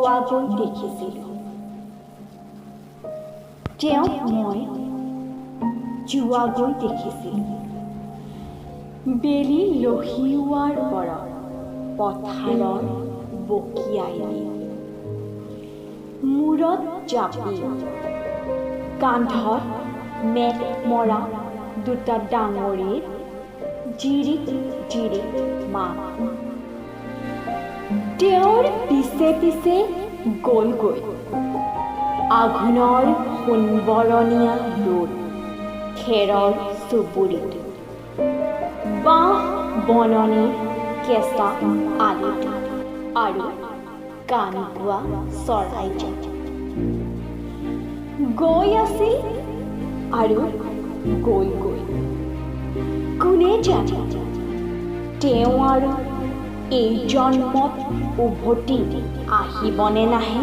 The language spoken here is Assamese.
যোৱাগৈ দেখিছিলোঁ। তেওঁক মই যোৱাগৈ দেখিছিলোঁ। বেলি লহিওৱাৰ পৰা পথাৰৰ বকিয়াই মূৰত জাপি, কান্ধত মেট মৰা দুটা ডাঙৰীৰ জিৰিক জিৰিক মাত। তেওঁৰ পিছে পিছে গ'লগৈ আঘোণৰ সোণবৰণীয়া ৰ'দ খেৰৰ চুবুৰীত, বাঁহ বননিৰ কেঁচা আলিটো আৰু কাণ গোৱা চৰাইজাক। গৈ আছিল আৰু গ'লগৈ। কোনে জানে তেওঁ আৰু এই জন্মত উভতি আহিবনে নাহে।